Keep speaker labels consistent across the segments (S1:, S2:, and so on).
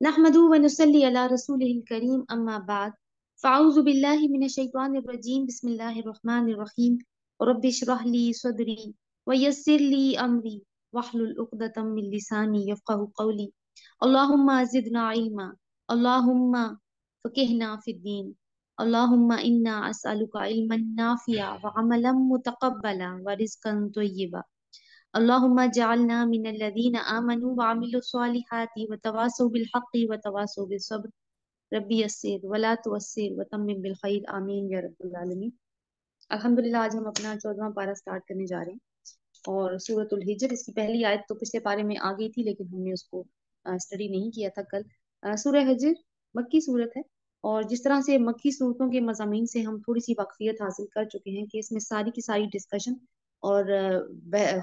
S1: नहमदुहु व नुसल्ली अला रसूलिहिल करीम अम्मा बाद फ़अऊज़ु बिल्लाहि मिनश शैतानिर रजीम बिस्मिल्लाहिर रहमानिर रहीम रब्बि इश्रह ली सदरी व यस्सिर ली अमरी वहलुल उक़दतम मिन लिसानी यफ़क़हू क़ौली अल्लाहुम्मा ज़िदना इल्मा अल्लाहुम्मा फ़क़िहना फ़िद्दीन अल्लाहुम्मा इन्ना असअलुका इल्मन नाफ़िआ व अमलन मुतक़ब्बला व रिज़्क़न तय्यिबा अल्लाहुम्मा जअलना मिनल्लज़ीना आमनू व अमिलुस्सॉलिहाति व तवासौ बिल हक़्क़ि व तवासौ बिस सब्र रब्बी यस्सिर वला तुअस्सिर व तम्मिम बिल खैर आमीन या रब्बल आलमीन। अल्हम्दुलिल्लाह आज हम अपना 14वां पारा स्टार्ट करने जा रहे हैं और सूरतुल हिज्र इसकी पहली आयत तो पिछले पारे में आ गई थी लेकिन हमने उसको स्टडी नहीं किया था कल। सूरह हिज्र मक्की सूरत है और जिस तरह से मक्की सूरतों के मज़ामीन से हम थोड़ी सी वाकफियत हासिल कर चुके हैं कि इसमें सारी की सारी डिस्कशन और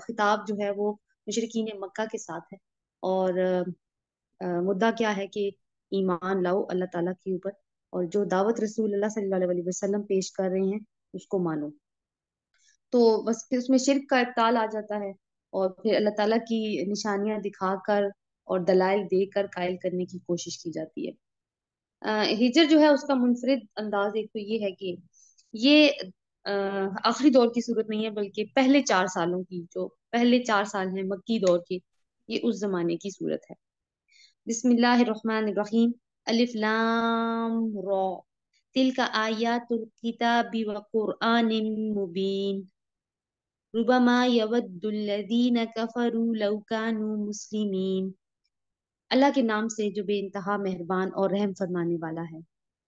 S1: खिताब जो है वो मुशरिकीन मक्का के साथ है और मुद्दा क्या है कि ईमान लाओ अल्लाह ताला के ऊपर और जो दावत रसूलुल्लाह सल्लल्लाहु अलैहि वसल्लम पेश कर रहे हैं उसको मानो। तो बस फिर उसमें शिर्क का इब्ताल आ जाता है और फिर अल्लाह ताला की निशानियां दिखाकर और दलाइल देकर कायल करने की कोशिश की जाती है। हिजर जो है उसका मुनफरिद अंदाज एक तो ये है कि ये आखिरी दौर की सूरत नहीं है बल्कि पहले 4 सालों की, जो पहले 4 साल हैं मक्की दौर के, ये उस जमाने की सूरत है। बिस्मिल्लाहिर्रहमानिर्रहीम अलिफ लाम रा तिलका आयातुल किताबि व कुरआनिम मुबीन रुबमा यवद्दुल्लज़ीना कफरू लौ कानू मुस्लिमीन। अल्लाह के नाम से जो बेइंतहा मेहरबान और रहम फरमाने वाला है।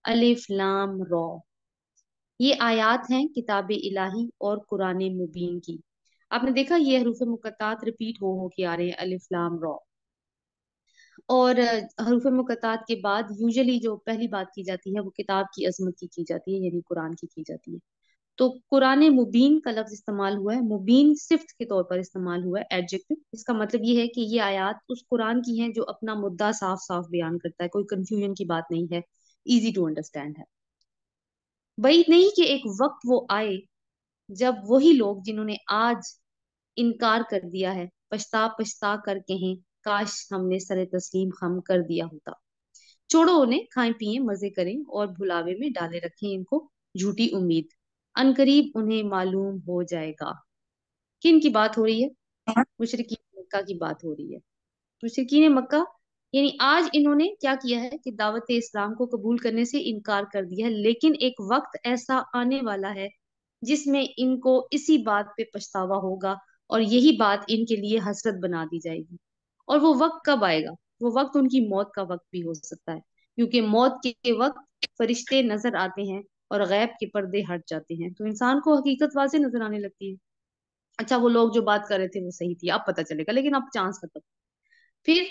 S1: अलिफ लाम रा, ये आयात हैं किताब इलाही और कुरान मुबीन की। आपने देखा ये हरूफ मुकत्तात रिपीट हो के आ रहे हैं, अलिफ लाम रा। और हरूफ मुकत्तात के बाद यूजुअली जो पहली बात की जाती है वो किताब की अजमत की जाती है, यानी कुरान की जाती है। तो कुरान मुबीन का लफ्ज इस्तेमाल हुआ है, मुबीन सिफ्त के तौर पर इस्तेमाल हुआ है, एडजेक्टिव। इसका मतलब ये है कि ये आयत उस कुरान की है जो अपना मुद्दा साफ साफ बयान करता है, कोई कंफ्यूजन की बात नहीं है, इजी टू अंडरस्टैंड है। वही नहीं कि एक वक्त वो आए जब वही लोग जिन्होंने आज इनकार कर दिया है पछता पछता कर कहें काश हमने सरे तस्लीम खम कर दिया होता। छोड़ो उन्हें, खाएं पिए मजे करें और भुलावे में डाले रखें इनको झूठी उम्मीद, अनकरीब उन्हें मालूम हो जाएगा। किन की बात हो रही है? मुशरिकीन मक्का की बात हो रही है। मुशरिकीन मक्का यानी आज इन्होंने क्या किया है कि दावत इस्लाम को कबूल करने से इनकार कर दिया है, लेकिन एक वक्त ऐसा आने वाला है जिसमें इनको इसी बात पे पछतावा होगा और यही बात इनके लिए हसरत बना दी जाएगी। और वो वक्त कब आएगा? वो वक्त उनकी मौत का वक्त भी हो सकता है, क्योंकि मौत के वक्त फरिश्ते नजर आते हैं और गैब के पर्दे हट जाते हैं तो इंसान को हकीकत वाज़ेह नजर आने लगती है। अच्छा, वो लोग जो बात कर रहे थे वो सही थी, अब पता चलेगा, लेकिन अब चांस खत्म। फिर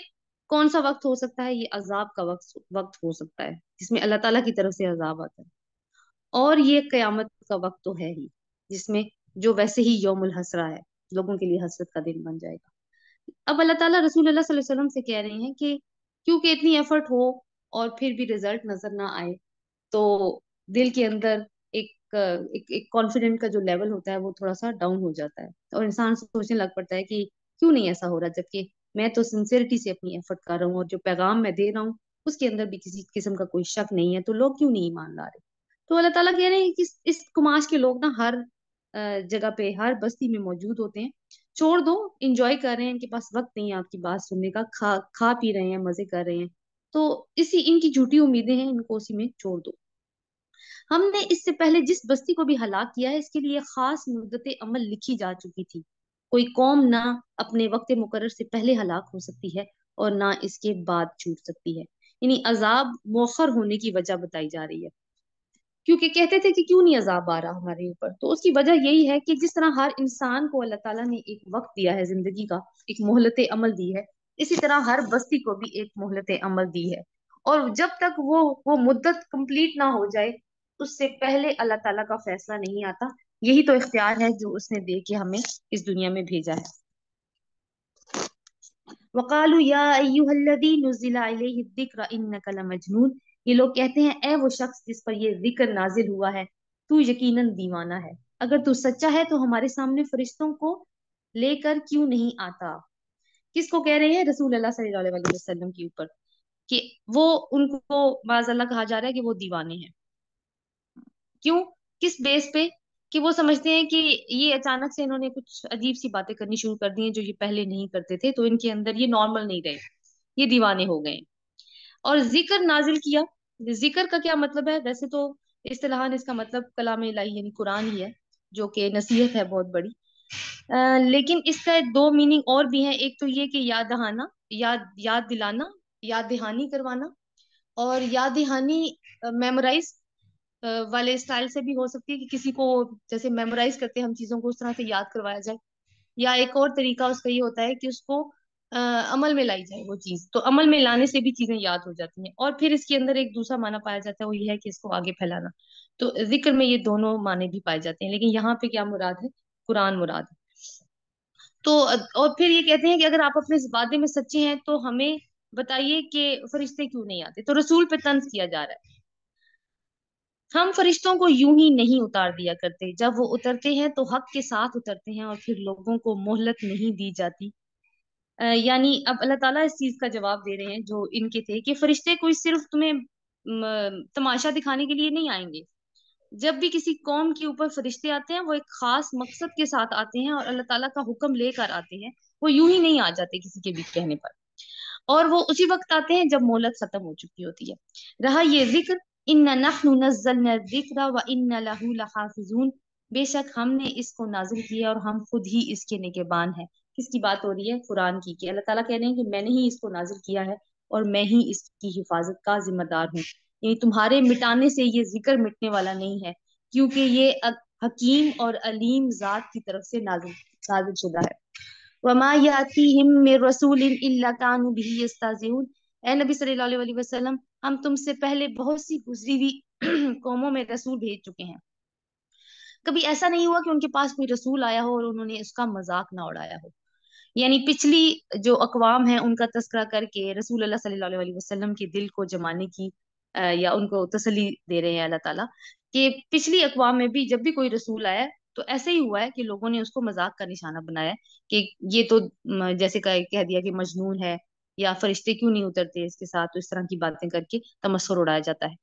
S1: कौन सा वक्त हो सकता है? ये अजाब का वक्त हो सकता है जिसमें अल्लाह ताला की तरफ से अजाब आता है। और ये कयामत का वक्त तो है ही, जिसमें जो वैसे ही यौमुल हसरा है, लोगों के लिए हसरत का दिन बन जाएगा। अब अल्लाह ताला रसूलुल्लाह सल्लल्लाहु अलैहि वसल्लम से कह रहे हैं कि क्योंकि इतनी एफर्ट हो और फिर भी रिजल्ट नजर ना आए तो दिल के अंदर एक कॉन्फिडेंट का जो लेवल होता है वो थोड़ा सा डाउन हो जाता है और इंसान सोचने लग पड़ता है कि क्यों नहीं ऐसा हो रहा, जबकि मैं तो सिंसियरिटी से अपनी एफर्ट कर रहा हूँ और जो पैगाम मैं दे रहा हूँ उसके अंदर भी किसी किस्म का कोई शक नहीं है, तो लोग क्यों नहीं ईमान ला रहे? तो अल्लाह ताला कह रहे हैं कि इस कुमाश के लोग ना हर जगह पे हर बस्ती में मौजूद होते हैं। छोड़ दो, इंजॉय कर रहे हैं, इनके पास वक्त नहीं है आपकी बात सुनने का, खा खा पी रहे हैं, मजे कर रहे हैं। तो इसी इनकी झूठी उम्मीदें हैं, इनको उसी में छोड़ दो। हमने इससे पहले जिस बस्ती को भी हलाक किया है इसके लिए खास मुद्दत अमल लिखी जा चुकी थी। कोई कौम ना अपने वक्त मुकर्रर से पहले हलाक हो सकती है और ना इसके बाद छूट सकती है। यानी अजाब मौखर होने की वजह बताई जा रही है, क्योंकि कहते थे कि क्यों नहीं अजाब आ रहा हमारे ऊपर, तो उसकी वजह यही है कि जिस तरह हर इंसान को अल्लाह ताला ने एक वक्त दिया है जिंदगी का, एक मोहलत अमल दी है, इसी तरह हर बस्ती को भी एक मोहलत अमल दी है। और जब तक वो मुद्दत कंप्लीट ना हो जाए उससे पहले अल्लाह ताला का फैसला नहीं आता। यही तो इख्तियार है जो उसने दे के हमें इस दुनिया में भेजा है। वकालू या अय्युहल्लज़ी नुज़्ज़िला अलैहि ज़िक्र इन्नका लमजनून। ये लोग कहते हैं, ए वो शख्स जिस पर ये जिक्र नाजिल हुआ है, तू यकीनन दीवाना है। अगर तू सच्चा है तो हमारे सामने फरिश्तों को लेकर क्यों नहीं आता? किसको कह रहे हैं? रसूल अल्लाह सल्लल्लाहु अलैहि वसल्लम के ऊपर, کہ وہ ان کو माज़अल्लाह कहा जा रहा है कि वो दीवाने हैं। क्यों? किस बेस पे? कि वो समझते हैं कि ये अचानक से इन्होंने कुछ अजीब सी बातें करनी शुरू कर दी हैं जो ये पहले नहीं करते थे, तो इनके अंदर ये नॉर्मल नहीं रहे, ये दीवाने हो गए। और जिक्र नाजिल किया। जिक्र का क्या मतलब है? वैसे तो इस्तिलाहान इसका मतलब कलाम इलाही यानी कुरान ही है, जो कि नसीहत है बहुत बड़ी। लेकिन इसका दो मीनिंग और भी है। एक तो ये कि याद दहाना, याद याद दिलाना, याद दहानी करवाना। और याद दहानी मेमोराइज वाले स्टाइल से भी हो सकती है कि किसी को जैसे मेमोराइज करते हैं हम चीजों को, उस तरह से याद करवाया जाए। या एक और तरीका उसका ये होता है कि उसको अमल में लाई जाए वो चीज, तो अमल में लाने से भी चीजें याद हो जाती हैं। और फिर इसके अंदर एक दूसरा माना पाया जाता है, वो ये है कि इसको आगे फैलाना। तो जिक्र में ये दोनों माने भी पाए जाते हैं, लेकिन यहाँ पे क्या मुराद है? कुरान मुराद है। तो और फिर ये कहते हैं कि अगर आप अपने इस वादे में सच्चे हैं तो हमें बताइए कि फरिश्ते क्यों नहीं आते। तो रसूल पे तंज किया जा रहा है। हम फरिश्तों को यूं ही नहीं उतार दिया करते, जब वो उतरते हैं तो हक के साथ उतरते हैं और फिर लोगों को मोहलत नहीं दी जाती। यानी अब अल्लाह ताला इस चीज का जवाब दे रहे हैं जो इनके थे कि फरिश्ते कोई सिर्फ तुम्हें तमाशा दिखाने के लिए नहीं आएंगे। जब भी किसी कौम के ऊपर फरिश्ते आते हैं वो एक खास मकसद के साथ आते हैं और अल्लाह ताला का हुक्म लेकर आते हैं। वो यूं ही नहीं आ जाते किसी के भी कहने पर। और वो उसी वक्त आते हैं जब मोहलत खत्म हो चुकी होती है। रहा ये जिक्र, इन्ना नहनु नज़्ज़लना ज़िक्रा व इन्ना लहू लहाफ़िज़ून, बेशक हमने इसको नाजिल किया और हम खुद ही इसके निगहबान हैं। किसकी बात हो रही है? कुरान की। कि अल्लाह ताला कह रहे हैं कि मैंने ही इसको नाजिल किया है और मैं ही इसकी हिफाजत का जिम्मेदार हूँ। यानी तुम्हारे मिटाने से ये जिक्र मिटने वाला नहीं है, क्योंकि ये हकीम और अलीम जात की तरफ से नाजिल नाजिल शुदा है। वमा यातीहिम मिर रसूलिन इल्ला कानू बिही यस्ताज़िऊन। ए नबी सल्लल्लाहु अलैहि वसल्लम, हम तुमसे पहले बहुत सी गुजरी हुई कौमों में रसूल भेज चुके हैं। कभी ऐसा नहीं हुआ कि उनके पास कोई रसूल आया हो और उन्होंने उसका मजाक ना उड़ाया हो। यानी पिछली जो अकवाम है उनका तस्करा करके रसूल अल्लाह सल्लल्लाहु अलैहि वसल्लम के दिल को जमाने की या उनको तसल्ली दे रहे हैं अल्लाह ताला कि पिछली अकवाम में भी जब भी कोई रसूल आया है, तो ऐसे ही हुआ है कि लोगों ने उसको मजाक का निशाना बनाया है कि ये तो जैसे कह दिया कि मजनून है, या फरिश्ते क्यों नहीं उतरते इसके साथ, तो इस तरह की बातें करके तमस्खुर उड़ाया जाता है।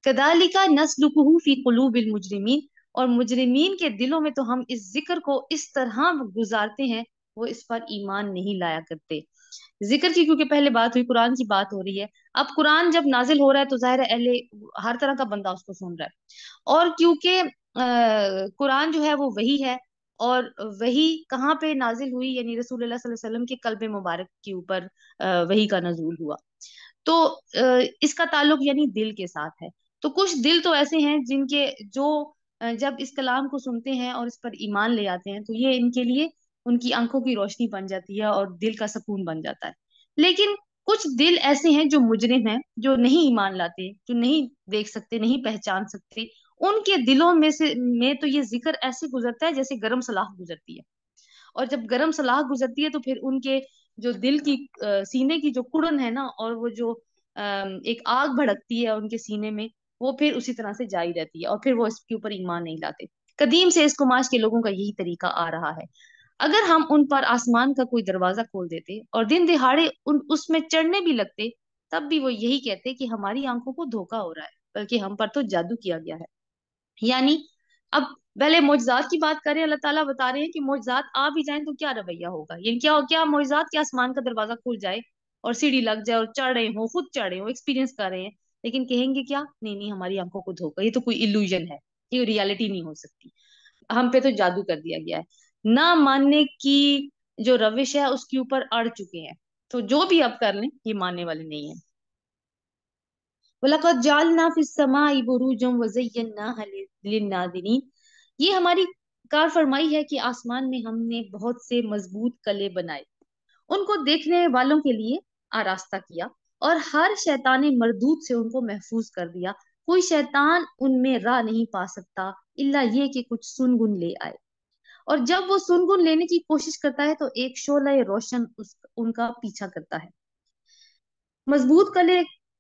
S1: कदालिका नस्लुकुहु फी कुलूबिल मुजरिमीन, और मुजरिमीन के दिलों में तो हम इस जिक्र को इस तरह गुजारते हैं, वो इस पर ईमान नहीं लाया करते। जिक्र की क्योंकि पहले बात हुई, कुरान की बात हो रही है। अब कुरान जब नाजिल हो रहा है तो जाहिर है अहले हर तरह का बंदा उसको सुन रहा है। और क्योंकि कुरान जो है वो वही है, और वही कहाँ पे नाजिल हुई? यानी रसूलुल्लाह सल्लल्लाहु अलैहि वसल्लम के कल्बे मुबारक के ऊपर वही का नजूल हुआ। तो इसका ताल्लुक यानी दिल के साथ है। तो कुछ दिल तो ऐसे हैं जिनके जो जब इस कलाम को सुनते हैं और इस पर ईमान ले आते हैं तो ये इनके लिए उनकी आंखों की रोशनी बन जाती है और दिल का सुकून बन जाता है। लेकिन कुछ दिल ऐसे हैं जो मुजरिम हैं, जो नहीं ईमान लाते, जो नहीं देख सकते, नहीं पहचान सकते। उनके दिलों में तो ये जिक्र ऐसे गुजरता है जैसे गरम सलाह गुजरती है। और जब गरम सलाह गुजरती है तो फिर उनके जो दिल की सीने की जो कुड़न है ना, और वो जो एक आग भड़कती है उनके सीने में, वो फिर उसी तरह से जारी रहती है और फिर वो इसके ऊपर ईमान नहीं लाते। कदीम से इस कुमाश के लोगों का यही तरीका आ रहा है। अगर हम उन पर आसमान का कोई दरवाजा खोल देते और दिन दिहाड़े उसमें चढ़ने भी लगते, तब भी वो यही कहते कि हमारी आंखों को धोखा हो रहा है, बल्कि हम पर तो जादू किया गया है। यानी अब पहले मौजजात की बात करें, अल्लाह ताला बता रहे हैं कि मौजजात आ भी जाएं तो क्या रवैया होगा। यानी क्या क्या मौजजात, क्या आसमान का दरवाजा खुल जाए और सीढ़ी लग जाए और चढ़ रहे हो, खुद चढ़ रहे हो, एक्सपीरियंस कर रहे हैं, लेकिन कहेंगे क्या? नहीं नहीं, हमारी आंखों को धोखा, ये तो कोई इल्यूजन है, ये रियलिटी नहीं हो सकती, हम पे तो जादू कर दिया गया है। ना मानने की जो रविश है उसके ऊपर अड़ चुके हैं। तो जो भी अब कर लें ये मानने वाले नहीं है। वलक़द जअलना फिस समाई बुरूजम व ज़य्यनाहा लिन्नाज़िरीन। ये हमारी कार फरमाई है कि आसमान में हमने बहुत से मजबूत कले बनाए, उनको देखने वालों के लिए आरास्ता किया, और हर शैतान मरदूद से उनको महफूज कर दिया। कोई शैतान उनमें राह नहीं पा सकता इल्ला ये कि कुछ सुनगुन ले आए। और जब वो सुनगुन लेने की कोशिश करता है तो एक शोला रोशन उनका पीछा करता है। मजबूत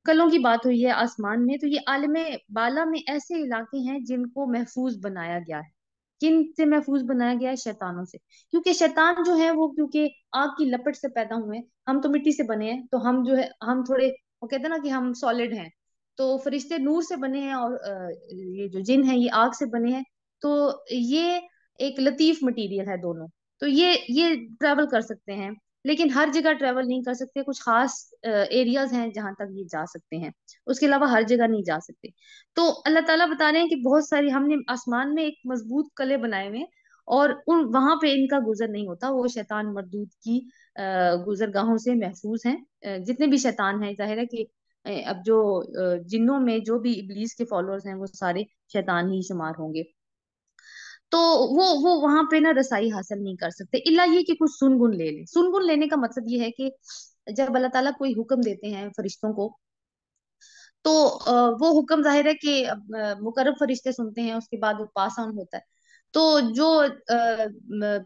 S1: कलों की बात हुई है आसमान में, तो ये आलम बाला में ऐसे इलाके हैं जिनको महफूज बनाया गया है। किन से महफूज बनाया गया है? शैतानों से। क्योंकि शैतान जो है वो, क्योंकि आग की लपट से पैदा हुए हैं, हम तो मिट्टी से बने हैं, तो हम जो है हम थोड़े, वो कहते हैं ना कि हम सॉलिड हैं। तो फरिश्ते नूर से बने हैं, और ये जो जिन है ये आग से बने हैं। तो ये एक लतीफ मटेरियल है दोनों। तो ये ट्रेवल कर सकते हैं, लेकिन हर जगह ट्रेवल नहीं कर सकते। कुछ खास एरियाज हैं जहां तक ये जा सकते हैं, उसके अलावा हर जगह नहीं जा सकते। तो अल्लाह ताला बता रहे हैं कि बहुत सारी हमने आसमान में एक मजबूत कले बनाए हुए हैं, और उन वहां पे इनका गुजर नहीं होता। वो शैतान मरदूद की गुजरगाहों से महफूज हैं। जितने भी शैतान हैं, जाहिर है कि अब जो जिन्नों में जो भी इब्लीस के फॉलोअर्स हैं वो सारे शैतान ही शुमार होंगे। तो वो वहां पे ना रसाई हासिल नहीं कर सकते, इल्ला ये कि कुछ सुनगुन ले ले। सुनगुन लेने का मतलब ये है कि जब अल्लाह ताला कोई हुक्म देते हैं फरिश्तों को, तो वो हुक्म जाहिर है कि मुकर्रब फरिश्ते सुनते हैं, उसके बाद वो पास ऑन होता है। तो जो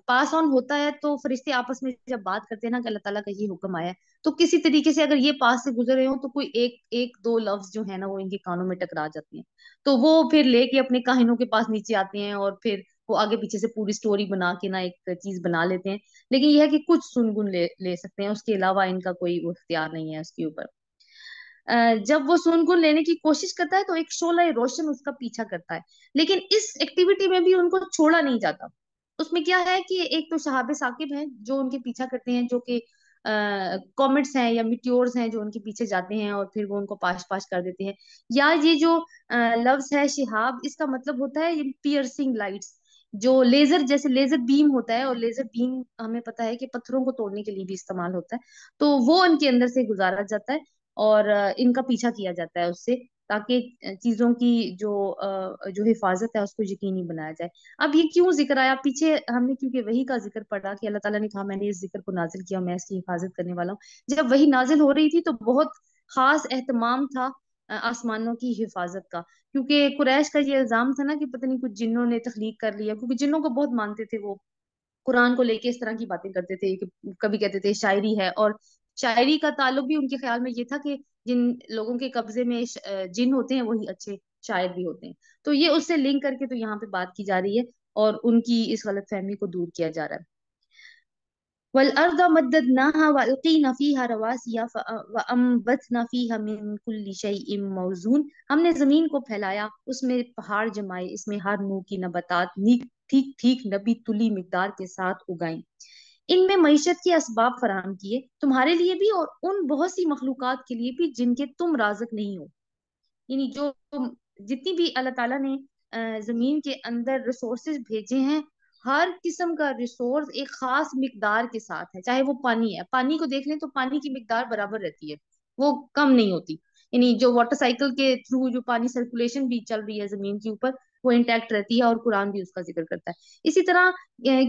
S1: पास ऑन होता है, तो फरिश्ते आपस में जब बात करते हैं ना कि अल्लाह ताला का ये हुक्म आया है, तो किसी तरीके से अगर ये पास से गुजर रहे हो, तो कोई एक एक दो लफ्ज जो है ना वो इनके कानों में टकरा जाते हैं। तो वो फिर लेके अपने काहिनों के पास नीचे आते हैं, और फिर वो आगे पीछे से पूरी स्टोरी बना के ना एक चीज बना लेते हैं। लेकिन यह है कि कुछ सुनगुन ले सकते हैं, उसके अलावा इनका कोई वो इख्तियार नहीं है उसके ऊपर। जब वो सुनगुन लेने की कोशिश करता है, तो एक शोला रोशन उसका पीछा करता है। लेकिन इस एक्टिविटी में भी उनको छोड़ा नहीं जाता। उसमें क्या है कि एक तो शहाबे साकिब हैं जो उनके पीछा करते हैं, जो कि कॉमेट्स हैं या मिट्योर्स हैं जो उनके पीछे जाते हैं, और फिर वो उनको पाश पाश कर देते हैं। या ये जो लफ्ज है शिहाब, इसका मतलब होता है पियर्सिंग लाइट्स, जो लेजर जैसे लेजर बीम होता है। और लेजर बीम हमें पता है कि पत्थरों को तोड़ने के लिए भी इस्तेमाल होता है। तो वो इनके अंदर से गुजारा जाता है, और इनका पीछा किया जाता है उससे, ताकि चीजों की जो हिफाजत है उसको यकीनी बनाया जाए। अब ये क्यों जिक्र आया पीछे? हमने क्योंकि वही का जिक्र पढ़ा कि अल्लाह ताला ने कहा मैंने इस जिक्र को नाजिल किया, मैं इसकी हिफाजत करने वाला हूँ। जब वही नाजिल हो रही थी तो बहुत खास एहतमाम था आसमानों की हिफाजत का, क्योंकि कुरैश का ये इल्जाम था ना कि पता नहीं कुछ जिन्नों ने तख्लीक कर लिया, क्योंकि जिन्नों को बहुत मानते थे वो। कुरान को लेके इस तरह की बातें करते थे कि कभी कहते थे शायरी है, और शायरी का ताल्लुक भी उनके ख्याल में ये था कि जिन लोगों के कब्जे में जिन होते हैं वही अच्छे शायर भी होते हैं। तो ये उससे लिंक करके तो यहाँ पे बात की जा रही है, और उनकी इस गलत फहमी को दूर किया जा रहा है। वल अर्द मद्ददनाहा व अलकीना फीहा रवासिया व अम्बतना फीहा मिन कुल्ली शैइन मौजून। हमने जमीन को फैलाया, उसमें पहाड़ जमाए, इसमें हर नूह की नबातात ठीक ठीक नबी तुली मिकदार के साथ उगाई। इनमें मईशत के असबाब फराहम किए तुम्हारे लिए भी, और उन बहुत सी मखलूकात के लिए भी जिनके तुम राज़िक नहीं हो। यानी जो जितनी भी अल्लाह ताला ने जमीन के अंदर रिसोर्सेज भेजे हैं, हर किस्म का रिसोर्स एक खास मिकदार के साथ है। चाहे वो पानी है, पानी को देख लें तो पानी की मिकदार बराबर रहती है, वो कम नहीं होती। यानी जो वाटर साइकिल के थ्रू जो पानी सर्कुलेशन भी चल रही है जमीन के ऊपर, वो इंटैक्ट रहती है, और कुरान भी उसका जिक्र करता है। इसी तरह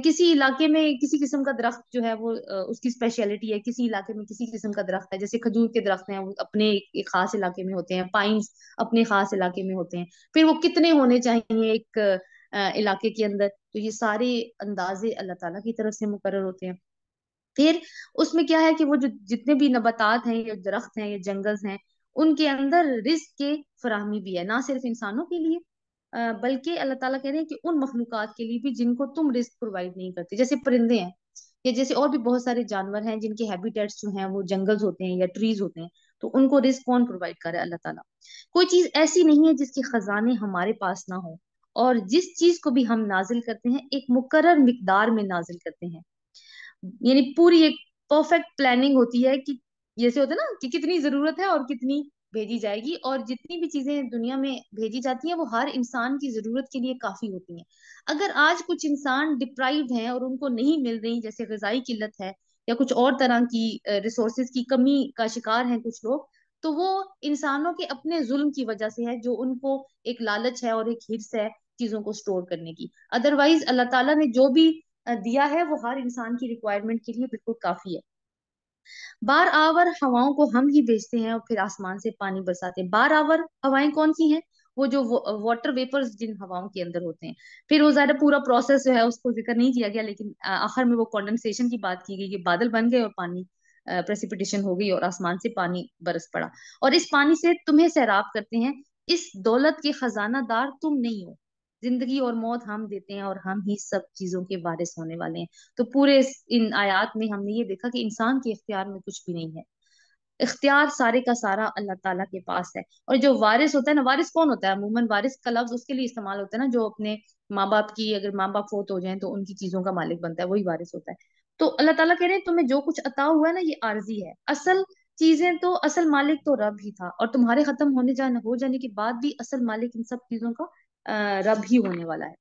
S1: किसी इलाके में किसी किस्म का दरख्त जो है वो उसकी स्पेशलिटी है, किसी इलाके में किसी किस्म का दरख्त है। जैसे खजूर के दरख्त हैं, वो अपने एक खास इलाके में होते हैं, पाइन्स अपने खास इलाके में होते हैं। फिर वो कितने होने चाहिए एक इलाके के अंदर, तो ये सारे अंदाजे अल्लाह ताला की तरफ से मुकर्रर होते हैं। फिर उसमें क्या है कि वो जो जितने भी नबातात हैं या दरख्त हैं या जंगल हैं, उनके अंदर रिस्क के फराहमी भी है, ना सिर्फ इंसानों के लिए, बल्कि अल्लाह ताला कह रहे हैं कि उन मखलूकात के लिए भी जिनको तुम रिस्क प्रोवाइड नहीं करते। जैसे परिंदे हैं, या जैसे और भी बहुत सारे जानवर हैं जिनके हैबिटेट्स जो हैं वो जंगल्स होते हैं या ट्रीज होते हैं। तो उनको रिस्क कौन प्रोवाइड करे? अल्लाह ताला। कोई चीज ऐसी नहीं है जिसके खजाने हमारे पास ना हो, और जिस चीज को भी हम नाजिल करते हैं एक मुकर्रर मिकदार में नाजिल करते हैं। यानी पूरी एक परफेक्ट प्लानिंग होती है कि जैसे होता है ना कि कितनी जरूरत है और कितनी भेजी जाएगी, और जितनी भी चीजें दुनिया में भेजी जाती हैं वो हर इंसान की जरूरत के लिए काफी होती हैं। अगर आज कुछ इंसान डिप्राइव्ड हैं और उनको नहीं मिल रही, जैसे ग़िज़ाई किल्लत है या कुछ और तरह की रिसोर्सेज की कमी का शिकार हैं कुछ लोग, तो वो इंसानों के अपने जुल्म की वजह से है, जो उनको एक लालच है और एक हिर्स है चीजों को स्टोर करने की। अदरवाइज अल्लाह ताला ने जो भी दिया है वो हर इंसान की रिक्वायरमेंट के लिए बिल्कुल काफी है। बार आवर हवाओं को हम ही भेजते हैं और फिर आसमान से पानी बरसाते हैं। बार आवर हवाएं कौन सी हैं? वो जो वाटर वेपर्स जिन हवाओं के अंदर होते हैं। फिर वो ज्यादा पूरा प्रोसेस जो है उसको जिक्र नहीं किया गया, लेकिन आखिर में वो कंडेंसेशन की बात की गई कि बादल बन गए और पानी प्रेसिपिटेशन हो गई और आसमान से पानी बरस पड़ा, और इस पानी से तुम्हें सैराब करते हैं। इस दौलत के खजाना दार तुम नहीं हो। زندگی اور موت ہم دیتے ہیں اور ہم ہی سب چیزوں کے وارث ہونے والے ہیں. تو پورے ان آیات میں ہم نے یہ دیکھا کہ انسان کے اختیار میں کچھ بھی نہیں ہے. اختیار سارے کا سارا اللہ تعالیٰ کے پاس ہے. اور جو وارث ہوتا ہے نا، وارث کون ہوتا ہے؟ عموماً وارث کا لفظ اس کے لیے استعمال ہوتا ہے نا جو اپنے ماں باپ کی، اگر ماں باپ فوت ہو جائیں تو ان کی چیزوں کا مالک بنتا ہے، وہی وارث ہوتا ہے. تو اللہ تعالیٰ کہہ رہے ہیں تمہیں جو کچھ عطا ہوا ہے نا یہ عارضی ہے. اصل چیزیں تو، اصل مالک تو رب ہی تھا، اور تمہارے ختم ہو جانے کے بعد بھی اصل مالک ان سب چیزوں کا رب ہی ہونے والا ہے.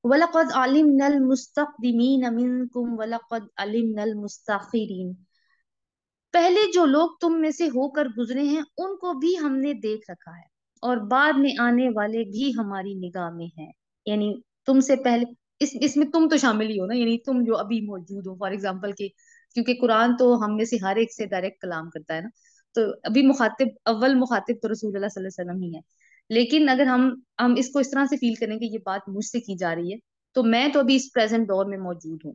S1: وَلَقَدْ عَلِمْنَا الْمُسْتَقْدِمِينَ مِنْكُمْ وَلَقَدْ عَلِمْنَا الْمُسْتَأْخِرِينَ. پہلے جو لوگ تم میں سے ہو کر گزرے ہیں ان کو بھی ہم نے دیکھ رکھا ہے، اور بعد میں آنے والے بھی ہماری نگاہ میں ہیں. یعنی تم سے پہلے، اس میں تم تو شامل ہی ہو نا، یعنی تم جو ابھی موجود ہو، فار ایگزامپل کہ کیونکہ قرآن تو ہم میں سے ہر ایک سے ڈائریکٹ کلام کرتا ہے نا، تو ابھی مخاطب، اول مخاطب تو رسول اللہ صلی اللہ علیہ وسلم ہی ہے. لیکن اگر ہم اس کو اس طرح سے فیل کریں کہ یہ بات مجھ سے کی جا رہی ہے، تو میں تو ابھی اس پریزنٹ دور میں موجود ہوں،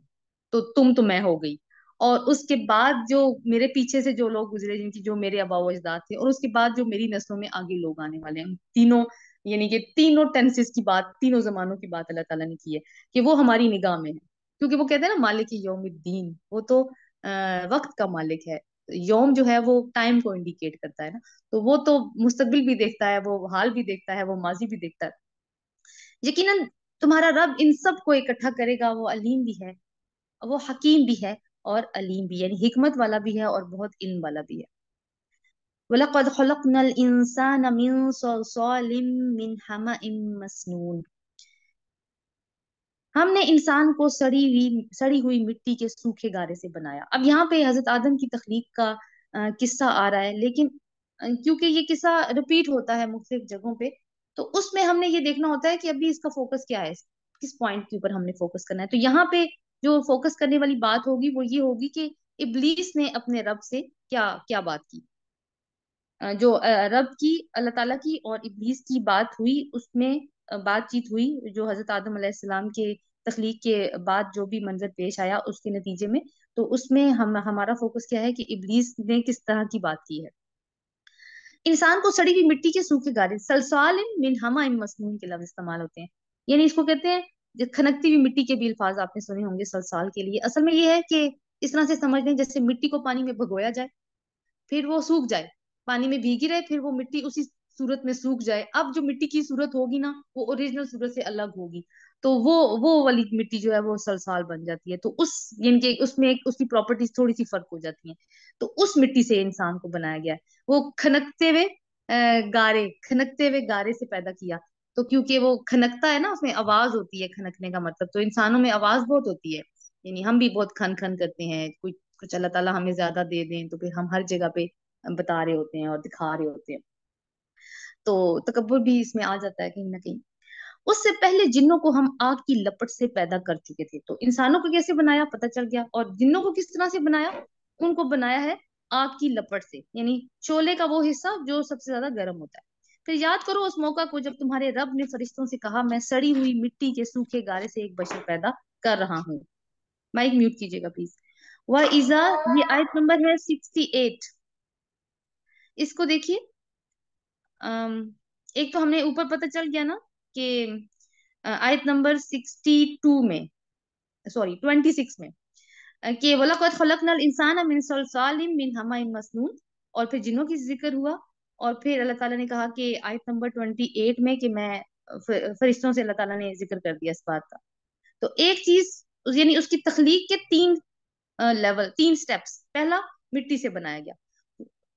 S1: تو میں ہو گئی. اور اس کے بعد جو میرے پیچھے سے جو لوگ گزرے، جن کی جو میرے آباء و اجداد تھے، اور اس کے بعد جو میری نسلوں میں آگے لوگ آنے والے ہیں، تینوں، یعنی کہ تینوں ٹینسز کی بات، تینوں زمانوں کی بات اللہ تعالیٰ نے کی ہے کہ وہ ہماری نگاہ میں ہے. کیونکہ وہ کہتے ہیں نا مالک یوم الدین، وہ تو وقت کا مالک ہے. یوم جو ہے وہ ٹائم کو انڈیکیٹ کرتا ہے نا، تو وہ تو مستقبل بھی دیکھتا ہے، وہ حال بھی دیکھتا ہے، وہ ماضی بھی دیکھتا ہے. یقیناً تمہارا رب ان سب کو اکٹھا کرے گا، وہ علیم بھی ہے، وہ حکیم بھی ہے، اور علیم بھی، یعنی حکمت والا بھی ہے اور بہت علم والا بھی ہے. وَلَقَدْ خَلَقْنَا الْإِنسَانَ مِنْ صَلْصَالٍ مِنْ حَمَإٍ مَسْنُونٍ. ہم نے انسان کو سڑی ہوئی مٹی کے سوکھے گارے سے بنایا. اب یہاں پہ حضرت آدم کی تخلیق کا قصہ آ رہا ہے، لیکن کیونکہ یہ قصہ ریپیٹ ہوتا ہے مختلف جگہوں پہ، تو اس میں ہم نے یہ دیکھنا ہوتا ہے کہ ابھی اس کا فوکس کیا ہے، کس پوائنٹ کے اوپر ہم نے فوکس کرنا ہے. تو یہاں پہ جو فوکس کرنے والی بات ہوگی وہ یہ ہوگی کہ ابلیس نے اپنے رب سے کیا کیا بات کی. جو رب کی، اللہ تعالیٰ کی اور ابلیس کی بات ہوئی، اس میں بات چیت ہوئی جو حضرت آدم علیہ السلام کے تخلیق کے بعد جو بھی منظر پیش آیا اس کے نتیجے میں. تو اس میں ہمارا فوکس کیا ہے کہ ابلیس نے کس طرح کی بات کی ہے. انسان کو سڑی ہوئی مٹی کے سوکھے گارے، سلسال من حما مسنون کے لفظ استعمال ہوتے ہیں. یعنی اس کو کہتے ہیں جو کھنکتی ہوئی مٹی کے بھی الفاظ آپ نے سنے ہوں گے سلسال کے لیے. اصل میں یہ ہے کہ اس طرح سے سمجھ لیں جیسے مٹی کو پانی میں بھگویا جائے، پھر وہ سوکھ جائے، پانی میں بھیگی رہے، پھر وہ مٹی اسی صورت میں سوکھ جائے. اب جو مٹی کی صورت ہوگی نا وہ اوریجنل صورت سے الگ ہوگی، تو وہ والی مٹی جو ہے وہ سلسال بن جاتی ہے. تو یعنی کہ اس میں اس کی پراپرٹیز تھوڑی سی فرق ہو جاتی ہیں. تو اس مٹی سے انسان کو بنایا گیا ہے. وہ کھنکتے ہوئے گارے سے پیدا کیا. تو کیونکہ وہ کھنکتا ہے نا، اس میں آواز ہوتی ہے کھنکنے کا مطلب، تو انسانوں میں آواز بہت ہوتی ہے. یعنی ہم بھی بہت کھن کھن کرتے ہیں، کچھ اللہ تعالیٰ ہمیں زیادہ دے دیں تو پھر ہم ہر جگہ پہ بتا رہے ہوتے ہیں اور دکھا رہے ہوتے ہیں. تو تکبر بھی اس میں آ جاتا ہے کہیں نہ کہیں. اس سے پہلے جنوں کو ہم آگ کی لپٹ سے پیدا کر چکے تھے. تو انسانوں کو کیسے بنایا پتہ چل گیا، اور جنوں کو کس طرح سے بنایا، ان کو بنایا ہے آگ کی لپٹ سے، یعنی شعلے کا وہ حصہ جو سب سے زیادہ گرم ہوتا ہے. پھر یاد کرو اس موقع کو جب تمہارے رب نے فرشتوں سے کہا میں سڑی ہوئی مٹی کے سوکھے گارے سے ایک بشر پیدا کر رہا ہوں. مائک میوٹ کیجیے گا پلیز. وَإِذَا، یہ آیت نمبر ہے 68. اس کو دیکھیے. ایک تو ہم نے اوپر پتہ چل گیا نا کہ آیت نمبر 62 میں، سوری 26 میں، کہ وَلَقَدْ خَلَقْنَا الْإِنسَانَ مِنْ صَلْصَالٍ مِنْ حَمَإٍ مَسْنُونٍ، اور پھر جنوں کی ذکر ہوا. اور پھر اللہ تعالیٰ نے کہا کہ آیت نمبر 28 میں کہ میں فرشتوں سے اللہ تعالیٰ نے ذکر کر دیا اس بات کا. تو ایک چیز، یعنی اس کی تخلیق کے 3 لیول، 3 سٹیپس. پہلا مٹی سے بنایا گیا.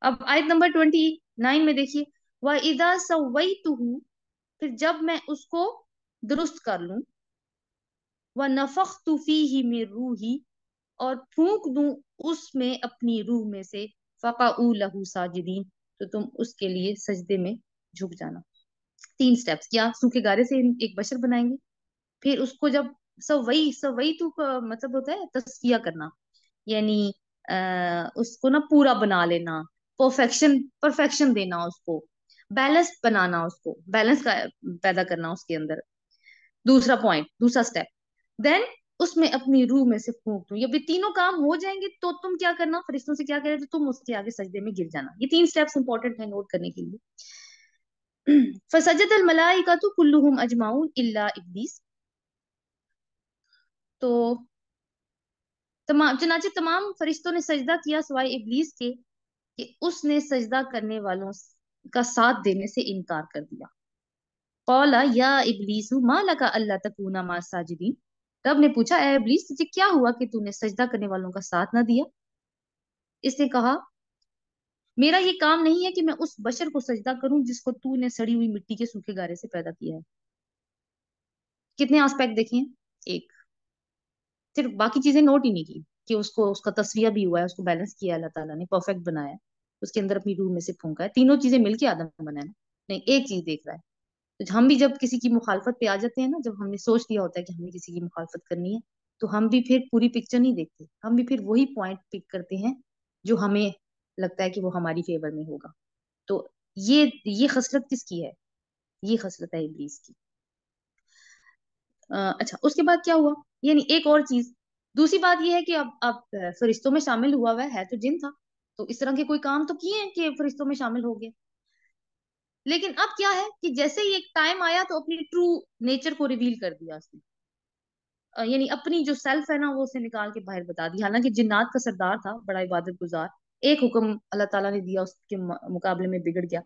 S1: اب آیت نمبر 29 میں دیکھیے. وَإِذَا سَوَّيْتُهُ، پھر جب میں اس کو درست کر لوں. وَنَفَخْتُ فِيهِ مِن رُوحِي، اور پھونک دوں اس میں اپنی روح میں سے. فَقَعُوا لَهُ سَاجِدِينَ، تو تم اس کے لیے سجدے میں جھک جانا. 3 سٹیپس کیا، سوکھے گارے سے ایک بشر بنائیں گے. پھر اس کو جب سوئی تو کا مطلب ہوتا ہے تصفیہ کرنا، یعنی اس کو نا پورا بنا لینا، پرفیکشن دینا، اس کو بیلنس بنانا، اس کو بیلنس پیدا کرنا اس کے اندر. دوسرا پوائنٹ، دوسرا سٹیپ. دین اس میں اپنی روح میں سے پھونک دوں. یہ بھی تینوں کام ہو جائیں گے تو تم کیا کرنا، فرشتوں سے کیا کرے تو تم اس کے آگے سجدے میں گر جانا. یہ 3 سٹیپس انپورٹنٹ ہیں نوٹ کرنے کے لیے. फसजद अल मलाइकतु कुल्लुहुम अजमाउन इल्ला इब्लीस। तो चुनाचे तमाम फरिश्तों ने सजदा किया सिवाय इब्लीस के, कि उसने सजदा करने वालों का साथ देने से इनकार कर दिया। कौला या इब्लीसु मा लका अल्ला तकूना मा साजिदीन। रब ने पूछा, ए इब्लीस तुझे क्या हुआ कि तूने सजदा करने वालों का साथ ना दिया? इसने कहा, मेरा ये काम नहीं है कि मैं उस बशर को सजदा करूं जिसको तूने सड़ी हुई मिट्टी के सूखे गारे से पैदा किया है। कितने एस्पेक्ट देखे हैं? एक। सिर्फ बाकी चीजें नोट ही नहीं की कि उसको उसका तस्वीर भी हुआ है, उसको बैलेंस किया है, अल्लाह ताला ने परफेक्ट बनाया है, उसके अंदर अपनी रूह में से फूंका है, तीनों चीजें मिलके आदम बनाया ना। नहीं, एक चीज देख रहा है। तो हम भी जब किसी की मुखालफत पे आ जाते हैं ना, जब हमने सोच लिया होता है कि हमें किसी की मुखालफत करनी है, तो हम भी फिर पूरी पिक्चर नहीं देखते, हम भी फिर वही पॉइंट पिक करते हैं जो हमें लगता है कि वो हमारी फेवर में होगा। तो ये खसलत किसकी है? ये खसलत है इब्लीस की। अच्छा, उसके बाद क्या हुआ? यानी एक और चीज, दूसरी बात ये है कि अब फरिश्तों में शामिल हुआ हुआ है तो जिन था, तो इस तरह के कोई काम तो किए हैं कि फरिश्तों में शामिल हो गए। लेकिन अब क्या है कि जैसे ही एक टाइम आया तो अपनी ट्रू नेचर को रिवील कर दिया उसने। यानी अपनी जो सेल्फ है ना, वो उसे निकाल के बाहर बता दी। हालांकि जिन्नात का सरदार था, बड़ा इबादत गुजार, एक हुक्म अल्लाह ताला ने दिया, उसके मुकाबले में बिगड़ गया।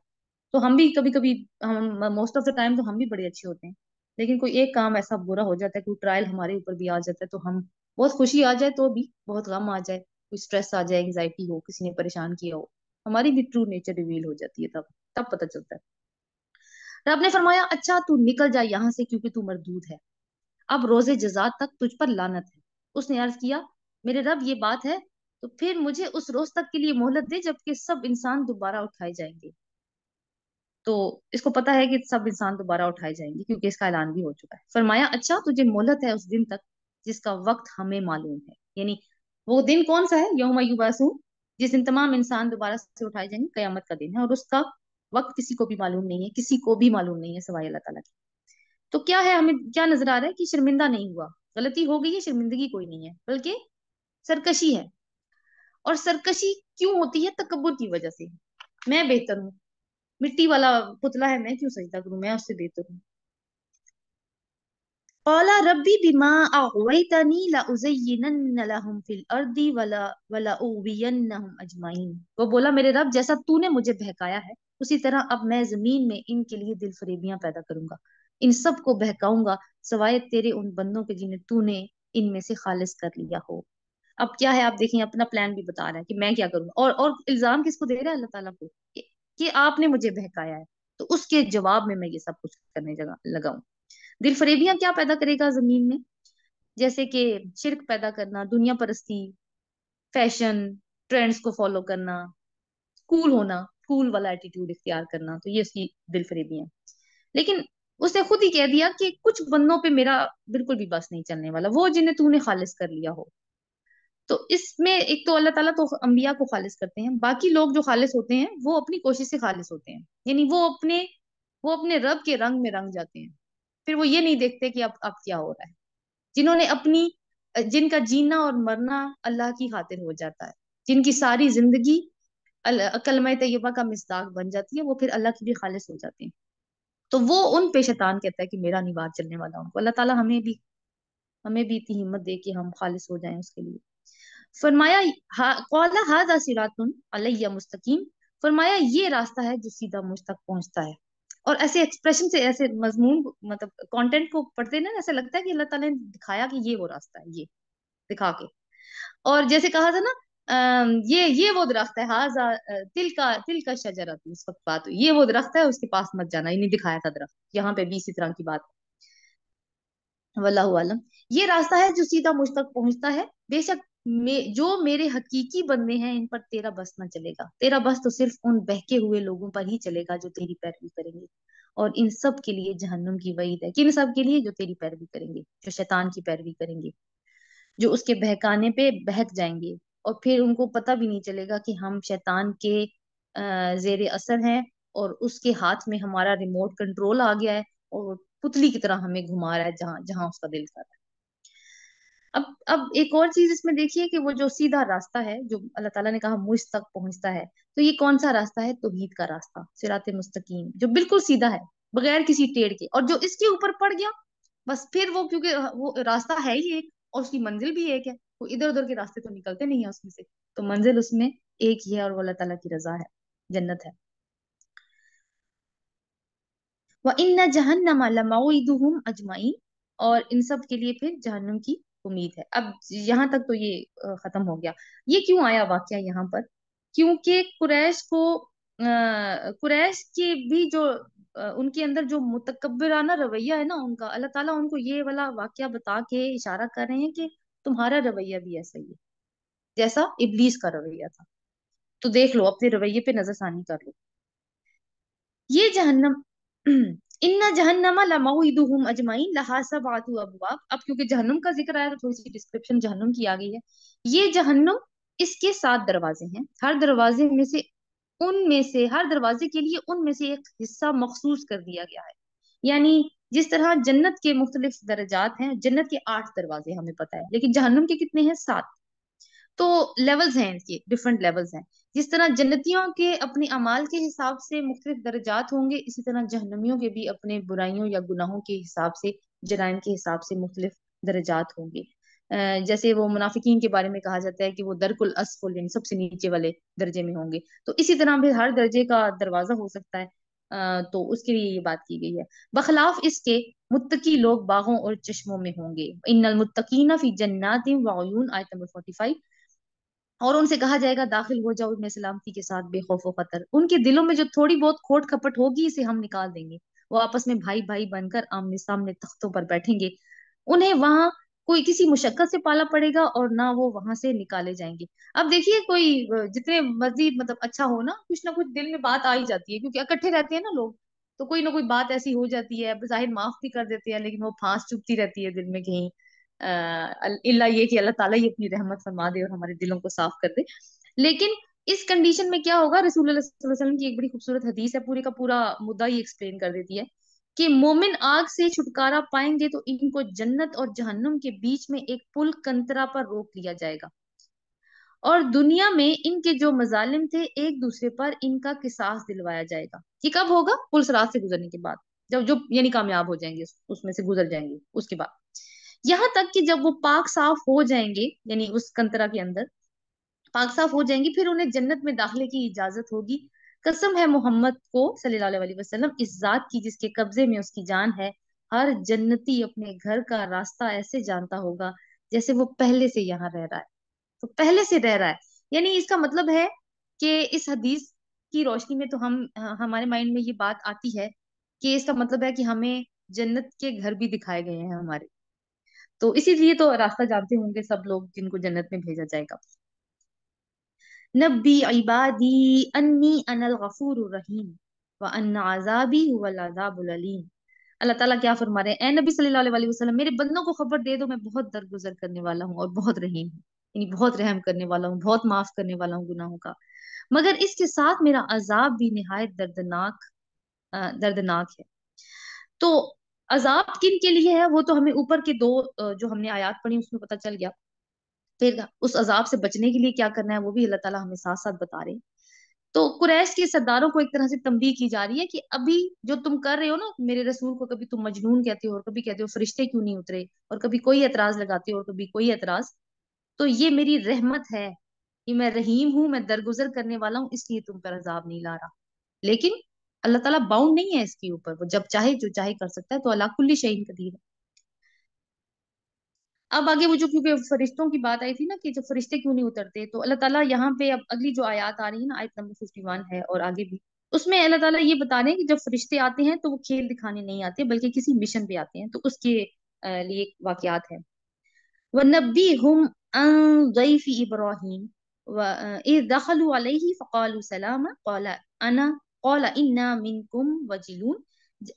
S1: तो हम भी कभी कभी, हम मोस्ट ऑफ द टाइम तो हम भी बड़े अच्छे होते हैं, लेकिन कोई एक काम ऐसा बुरा हो जाता है, कोई ट्रायल हमारे ऊपर भी आ जाता है, तो हम, बहुत खुशी आ जाए तो भी, बहुत गम आ जाए, कोई स्ट्रेस आ जाए, एंग्जाइटी हो, किसी ने परेशान किया हो, हमारी भी ट्रू नेचर रिवील हो जाती है, तब तब पता चलता है। रब ने फरमाया, अच्छा तू निकल जा यहाँ से क्योंकि तू मरदूद है, अब रोजे जजा तक तुझ पर लानत है। उसने अर्ज किया, मेरे रब ये बात है, तो फिर मुझे उस रोज तक के लिए मोहलत दे जबकि सब इंसान दोबारा उठाए जाएंगे। तो इसको पता है कि सब इंसान दोबारा उठाए जाएंगे क्योंकि इसका ऐलान भी हो चुका है। फरमाया, अच्छा तुझे मोहलत है उस दिन तक जिसका वक्त हमें मालूम है। यानी वो दिन कौन सा है? यौम युबअसून, जिस दिन तमाम इंसान दोबारा से उठाए जाएंगे, कयामत का दिन है, और उसका वक्त किसी को भी मालूम नहीं है, किसी को भी मालूम नहीं है सिवाय अल्लाह ताला के। तो क्या है, हमें क्या नजर आ रहा है कि शर्मिंदा नहीं हुआ, गलती हो गई है, शर्मिंदगी कोई नहीं है, बल्कि सरकशी है। और सरकशी क्यों होती है? तकब्बुर की वजह से। मैं बेहतर हूँ, मिट्टी वाला पुतला है, मैं क्यों सजदा करूं, मैं उससे बेहतर हूँ। क़ाला रब्बी बिमा अग़वैतनी लउज़य्यिनन्न लहुम फिल अर्दि वला उग़वियन्नहुम अजमाइन। वो बोला, मेरे रब जैसा तूने मुझे बहकाया है, उसी तरह अब मैं जमीन में इनके लिए दिल फरेबियां पैदा करूंगा, इन सब को बहकाऊंगा सवाए तेरे उन बंदों के जिन्हें तूने इनमें से खालिस कर लिया हो। अब क्या है, आप देखें, अपना प्लान भी बता रहा है कि मैं क्या करूंगा, और इल्जाम किसको दे रहा है? अल्लाह ताला को, कि आपने मुझे बहकाया है, तो उसके जवाब में मैं ये सब कुछ करने लगा हूं। दिल फरेबियां क्या पैदा करेगा जमीन में? जैसे कि शिरक पैदा करना, दुनिया परस्ती, फैशन, ट्रेंड्स को फॉलो करना, कूल होना, कूल वाला एटीट्यूड इख्तियार करना, तो ये उसकी दिल फरेबियां। लेकिन उसने खुद ही कह दिया कि कुछ बंदों पे मेरा बिल्कुल भी बस नहीं चलने वाला, वो जिन्हें तूने खालिस कर लिया हो। तो इसमें एक तो अल्लाह ताला तो अंबिया को खालिस करते हैं, बाकी लोग जो खालिस होते हैं वो अपनी कोशिश से खालिस होते हैं, यानी वो अपने रब के रंग में रंग जाते हैं। फिर वो ये नहीं देखते कि अब क्या हो रहा है। जिन्होंने अपनी जिनका जीना और मरना अल्लाह की खातिर हो जाता है, जिनकी सारी जिंदगी कलमा तैयबा का मिस्दाक बन जाती है, वो फिर अल्लाह की भी खालिस हो जाते हैं। तो वो उन पे शैतान कहता है कि मेरा नहीं बात चलने वाला उनको। अल्लाह ताला हमें भी इतनी हिम्मत दे कि हम खालिस हो जाएं उसके लिए। फरमाया, कौला हादा सिरातुन अलैया मुस्तकीम। फरमाया, ये रास्ता है जो सीधा मुझ तक पहुंचता है। और ऐसे एक्सप्रेशन से, ऐसे मजमून मतलब कंटेंट को पढ़ते ना, ऐसा लगता है कि अल्लाह ताला ने दिखाया कि ये वो रास्ता है, ये दिखा के। और जैसे कहा था ना, ये वो दरख्त है, हाजा तिल का शजरा, उस वक्त बात हुई, ये वो दरख्त है, उसके पास मत जाना, ये नहीं दिखाया था दरख्त, यहाँ पे भी इसी तरह की बात। वल्लाहु आलम। ये रास्ता है जो सीधा मुझ तक पहुंचता है, बेशक जो मेरे हकीकी बंदे हैं इन पर तेरा बस ना चलेगा, तेरा बस तो सिर्फ उन बहके हुए लोगों पर ही चलेगा जो तेरी पैरवी करेंगे। और इन सब के लिए जहन्नुम की वईद है। किन सब के लिए? जो तेरी पैरवी करेंगे, जो शैतान की पैरवी करेंगे, जो उसके बहकाने पे बहक जाएंगे, और फिर उनको पता भी नहीं चलेगा कि हम शैतान के जेर असर हैं, और उसके हाथ में हमारा रिमोट कंट्रोल आ गया है, और पुतली की तरह हमें घुमा रहा है जहां जहां उसका दिल कर रहा है। अब एक और चीज इसमें देखिए कि वो जो सीधा रास्ता है, जो अल्लाह ताला ने कहा मुझ तक पहुंचता है, तो ये कौन सा रास्ता है? तौहीद का रास्ता, सिराते मुस्तकीम, जो बिल्कुल सीधा है, बगैर किसी टेढ़ के। और जो इसके ऊपर पड़ गया, बस फिर वो, क्योंकि वो रास्ता है ही एक और उसकी मंजिल भी एक है, वो इधर उधर के रास्ते तो निकलते नहीं है उसमें से, तो मंजिल उसमें एक ही है, और वो अल्लाह ताला की रजा है, जन्नत है। व इन्ना जहन्नम लमौइदुहुम अजमाइन, और इन सब के लिए फिर जहन्नुम की उम्मीद है। अब यहाँ तक तो ये खत्म हो गया। ये क्यों आया वाकया यहाँ पर? क्योंकि कुरैश को, कुरैश के भी जो उनके अंदर जो मुतकब्बिराना रवैया है ना उनका, अल्लाह ताला उनको ये वाला वाकया बता के इशारा कर रहे हैं कि तुम्हारा रवैया भी ऐसा ही है जैसा इब्लीस का रवैया था। तो देख लो, अपने रवैये पे नजरसानी कर लो। ये जहन्नम इन्ना जहन्नमा लमौइदुहुम अजमाइन लहा सबअतु अबवाब। अब क्योंकि जहन्नुम का जिक्र आया तो थोड़ी सी डिस्क्रिप्शन जहन्नुम की आ गई है। ये जहन्नुम, इसके 7 दरवाजे हैं, हर दरवाजे में से, उनमें से हर दरवाजे के लिए उनमें से एक हिस्सा मखसूस कर दिया गया है। यानी जिस तरह जन्नत के मुख्तलिफ दर्जात हैं, जन्नत के 8 दरवाजे हमें पता है, लेकिन जहन्नुम के कितने हैं? 7। तो लेवल्स हैं इसके, डिफरेंट लेवल्स हैं। जिस तरह जन्नतियों के अपने अमाल के हिसाब से मुख्तलिफ दर्जात होंगे, इसी तरह जहन्नमियों के भी अपने बुराइयों या गुनाहों के हिसाब से, जराइम के हिसाब से मुख्तलिफ दर्जात होंगे। जैसे वो मुनाफिकीन के बारे में कहा जाता है कि वो दरकुल असफुल, यानी सबसे नीचे वाले दर्जे में होंगे, तो इसी तरह भी हर दर्जे का दरवाजा हो सकता है। तो उसके लिए ये बात की गई है। बखलाफ इसके मुत्तकी लोग बागों और चश्मों में होंगे। इन्नल मुत्तकीना फी जन्नातिन व उयून, आयत नंबर 45। और उनसे कहा जाएगा दाखिल हो जाओ इनमें सलामती के साथ बेखौफ खतर। उनके दिलों में जो थोड़ी बहुत खोट खपट होगी, इसे हम निकाल देंगे। वो आपस में भाई भाई बनकर आमने सामने तख्तों पर बैठेंगे। उन्हें वहां कोई किसी मुशक्कत से पाला पड़ेगा और ना वो वहां से निकाले जाएंगे। अब देखिए, कोई जितने मर्जी मतलब अच्छा हो ना कुछ दिल में बात आ ही जाती है, क्योंकि इकट्ठे रहते हैं ना लोग, तो कोई ना कोई बात ऐसी हो जाती है, जाहिर माफ भी कर देते हैं, लेकिन वो फांस चुभती रहती है दिल में कहीं। इल्ला ये कि अल्लाह ताला ही अपनी रहमत फरमा दे और हमारे दिलों को साफ कर दे। लेकिन इस कंडीशन में क्या होगा? रसूल अल्लाह सल्लल्लाहु अलैहि वसल्लम की एक बड़ी खूबसूरत हदीस है, पूरी का पूरा मुद्दा ही एक्सप्लेन कर देती है कि मोमिन आग से छुटकारा पाएंगे तो इनको जन्नत और जहन्नुम के बीच में एक पुल कंतरा पर रोक लिया जाएगा, और दुनिया में इनके जो मजालिम थे एक दूसरे पर इनका किसास दिलवाया जाएगा। ये कब होगा? पुल सरात से गुजरने के बाद, जब जो यानी कामयाब हो जाएंगे, उसमें से गुजर जाएंगे, उसके बाद। यहाँ तक कि जब वो पाक साफ हो जाएंगे, यानी उस कंतरा के अंदर पाक साफ हो जाएंगी, फिर उन्हें जन्नत में दाखिले की इजाजत होगी। कसम है मोहम्मद को सल्लल्लाहु अलैहि वसल्लम इस जात की जिसके कब्जे में उसकी जान है, हर जन्नती अपने घर का रास्ता ऐसे जानता होगा जैसे वो पहले से यहाँ रह रहा है। तो पहले से रह रहा है, यानी इसका मतलब है कि इस हदीस की रोशनी में तो हमारे माइंड में ये बात आती है कि इसका मतलब है कि हमें जन्नत के घर भी दिखाए गए हैं हमारे। तो इसीलिए तो रास्ता जानते होंगे सब लोग जिनको जन्नत में भेजा जाएगा। नब्बी इबादी अन्नी अनल गफूरुर रहीम व अन्ना अज़ाबी हुवल अज़ाबुल अलीम। अल्लाह ताला क्या फरमा रहे हैं? ए नबी सल्लल्लाहु अलैहि वसल्लम, मेरे बंदों को खबर दे दो, मैं बहुत दरगुजर करने वाला हूँ और बहुत रहीम हूँ, यानी बहुत रहम करने वाला हूँ, बहुत माफ करने वाला हूँ गुनाहों का। मगर इसके साथ मेरा अजाब भी निहायत दर्दनाक, दर्दनाक है। तो अजाब किन के लिए है वो तो हमें ऊपर के दो जो हमने आयत पढ़ी उसमें पता चल गया। फिर उस अजाब से बचने के लिए क्या करना है वो भी अल्लाह ताला हमें साथ साथ बता रहे हैं। तो कुरैश के सरदारों को एक तरह से तंबीह की जा रही है कि अभी जो तुम कर रहे हो ना, मेरे रसूल को कभी तुम मजनून कहते हो और कभी कहते हो फरिश्ते क्यों नहीं उतरे, और कभी कोई एतराज लगाते हो और कभी कोई एतराज, तो ये मेरी रहमत है, ये मैं रहीम हूं, मैं दरगुजर करने वाला हूँ, इसलिए तुम पर अजाब नहीं ला रहा। लेकिन अल्लाह ताला बाउंड नहीं है इसके ऊपर, वो जब चाहे जो चाहे कर सकता है, तो अला कुल्ली शैइन कदीर है। अब आगे वो जो, क्योंकि फरिश्तों की बात आई थी ना कि जब फरिश्ते क्यों नहीं उतरते, तो अल्लाह ताला यहाँ पे अब अगली जो आयत आ रही है ना, आयत नंबर 51 है और आगे भी, उसमें अल्लाह ताला ये बता रहे हैं कि जब फरिश्ते आते हैं तो वो खेल दिखाने नहीं आते, बल्कि किसी मिशन पे आते हैं, तो उसके लिए एक वाकयात है। वनब्बिहुम अन ज़ैफ़ि इब्राहीम व इज़ दख़लू अलैहि फ़क़ालू सलामा क़ाला अना क़ाला इन्ना मिनकुम वजिलून।